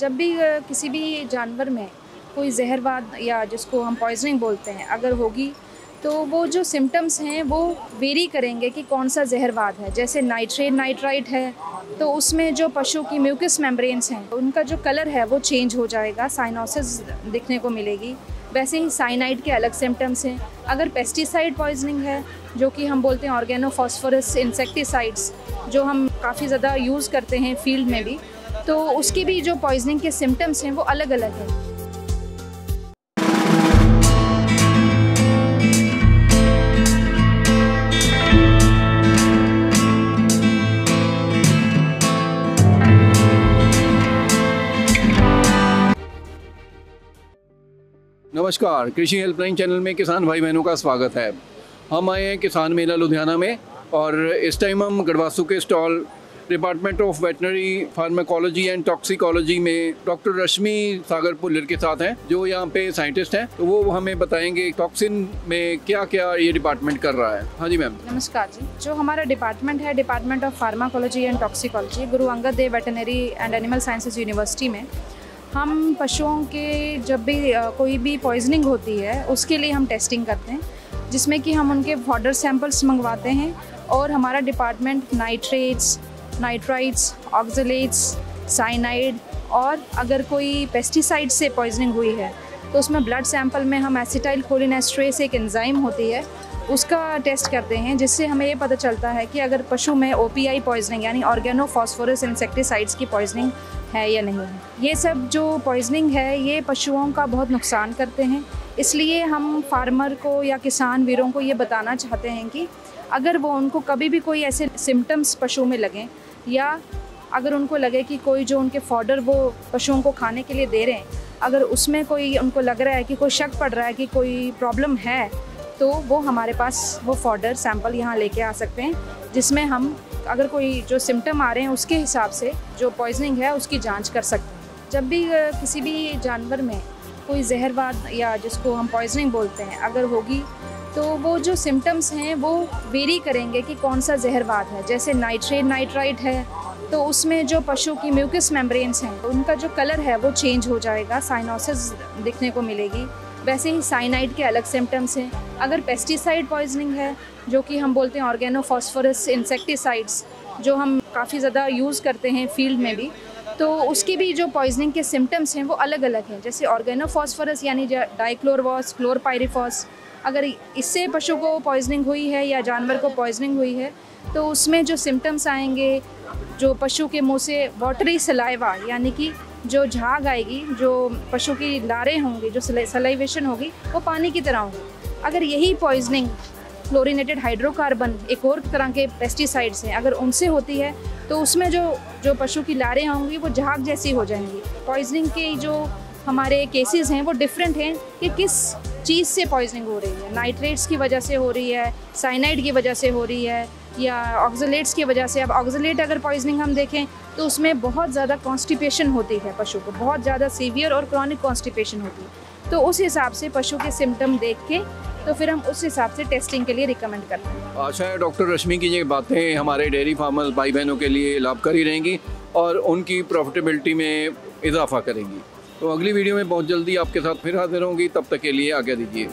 जब भी किसी भी जानवर में कोई जहरवाद या जिसको हम पॉइजनिंग बोलते हैं अगर होगी तो वो जो सिम्टम्स हैं वो वेरी करेंगे कि कौन सा जहरवाद है। जैसे नाइट्रेट नाइट्राइट है तो उसमें जो पशु की म्यूकस मेम्ब्रेन्स हैं उनका जो कलर है वो चेंज हो जाएगा, साइनोसिस दिखने को मिलेगी। वैसे ही साइनाइड के अलग सिम्टम्स हैं। अगर पेस्टिसाइड पॉइजनिंग है जो कि हम बोलते हैं ऑर्गेनोफॉस्फोरस इंसेक्टिसाइड्स जो हम काफ़ी ज़्यादा यूज़ करते हैं फील्ड में भी, तो उसकी भी जो पॉइजनिंग के सिम्टम्स हैं वो अलग अलग हैं। नमस्कार, कृषि हेल्पलाइन चैनल में किसान भाई बहनों का स्वागत है। हम आए हैं किसान मेला लुधियाना में और इस टाइम हम गढ़वासू के stall department of veterinary pharmacology and toxicology में डॉक्टर रश्मि सागर पुल्लर के साथ हैं जो यहाँ पे साइंटिस्ट हैं। तो वो हमें बताएंगे टॉक्सिन में क्या क्या ये डिपार्टमेंट कर रहा है। हाँ जी मैम। नमस्कार जी। जो हमारा डिपार्टमेंट है department of pharmacology and toxicology, Guru Angad Dev veterinary and animal sciences university में हम पशुओं के जब भी कोई भी पॉइजनिंग होती है उसके लिए हम टेस्टिंग करते हैं, जिसमें कि हम उनके फॉडर सैंपल्स मंगवाते हैं और हमारा department nitrates, nitrites, oxalates, cyanide और अगर कोई पेस्टिसाइड से पॉइजनिंग हुई है तो उसमें ब्लड सैंपल में हम एसिटाइल कोलिन एस्ट्रेस एक एंजाइम होती है उसका टेस्ट करते हैं, जिससे हमें ये पता चलता है कि अगर पशु में ओपीआई पॉइजनिंग यानी ऑर्गेनोफॉस्फोरस इंसेक्टिसाइड्स की पॉइजनिंग है या नहीं है। ये सब जो पॉइजनिंग है ये पशुओं का बहुत नुकसान करते हैं, इसलिए हम फार्मर को या किसान वीरों को ये बताना चाहते हैं कि अगर वो उनको कभी भी कोई ऐसे सिम्टम्स पशु में लगें या अगर उनको लगे कि कोई जो उनके फॉडर वो पशुओं को खाने के लिए दे रहे हैं, अगर उसमें कोई उनको लग रहा है कि कोई शक पड़ रहा है कि कोई प्रॉब्लम है, तो वो हमारे पास वो फॉडर सैंपल यहाँ लेके आ सकते हैं, जिसमें हम अगर कोई जो सिम्टम आ रहे हैं उसके हिसाब से जो पॉइजनिंग है उसकी जांच कर सकते हैं। जब भी किसी भी जानवर में कोई जहरवाद या जिसको हम पॉइजनिंग बोलते हैं अगर होगी तो वो जो सिम्टम्स हैं वो वेरी करेंगे कि कौन सा जहरवाद है। जैसे नाइट्रेट नाइट्राइट है तो उसमें जो पशु की म्यूकस मेम्ब्रेन्स हैं उनका जो कलर है वो चेंज हो जाएगा, साइनोसिस दिखने को मिलेगी। वैसे ही साइनाइड के अलग सिम्टम्स हैं। अगर पेस्टिसाइड पॉइजनिंग है जो कि हम बोलते हैं ऑर्गेनोफॉस्फोरस इंसेक्टिसाइड्स जो हम काफ़ी ज़्यादा यूज़ करते हैं फील्ड में भी, तो उसकी भी जो पॉइजनिंग के सिम्टम्स हैं वो अलग अलग हैं। जैसे ऑर्गेनोफॉस्फोरस यानी डाइक्लोरवॉस, क्लोरपाइरिफॉस, अगर इससे पशु को पॉइजनिंग हुई है या जानवर को पॉइजनिंग हुई है तो उसमें जो सिम्टम्स आएंगे, जो पशु के मुँह से वाटरी सलाइवा यानी कि जो झाग आएगी, जो पशु की लारें होंगी, जो सलाइवेशन होगी वो पानी की तरह होगी। अगर यही पॉइजनिंग क्लोरीनेटेड हाइड्रोकार्बन एक और तरह के पेस्टिसाइड्स हैं अगर उनसे होती है तो उसमें जो पशु की लारें होंगी वो झाग जैसी हो जाएंगी। पॉइजनिंग के जो हमारे केसेस हैं वो डिफरेंट हैं कि किस चीज़ से पॉइजनिंग हो रही है। नाइट्रेट्स की वजह से हो रही है, साइनाइड की वजह से हो रही है या ऑक्सलेट्स की वजह से। अब ऑक्सलेट अगर पॉइजनिंग हम देखें तो उसमें बहुत ज़्यादा कॉन्स्टिपेशन होती है, पशु को बहुत ज़्यादा सीवियर और क्रॉनिक कॉन्स्टिपेशन होती है। तो उस हिसाब से पशु के सिम्टम देख के तो फिर हम उस हिसाब से टेस्टिंग के लिए रिकमेंड करते हैं। आशा है डॉक्टर रश्मि की ये बातें हमारे डेयरी फार्मर्स भाई बहनों के लिए लाभकारी रहेंगी और उनकी प्रॉफिटेबिलिटी में इजाफा करेंगी। तो अगली वीडियो में बहुत जल्दी आपके साथ फिर हाजिर होंगी, तब तक के लिए आज्ञा दीजिए।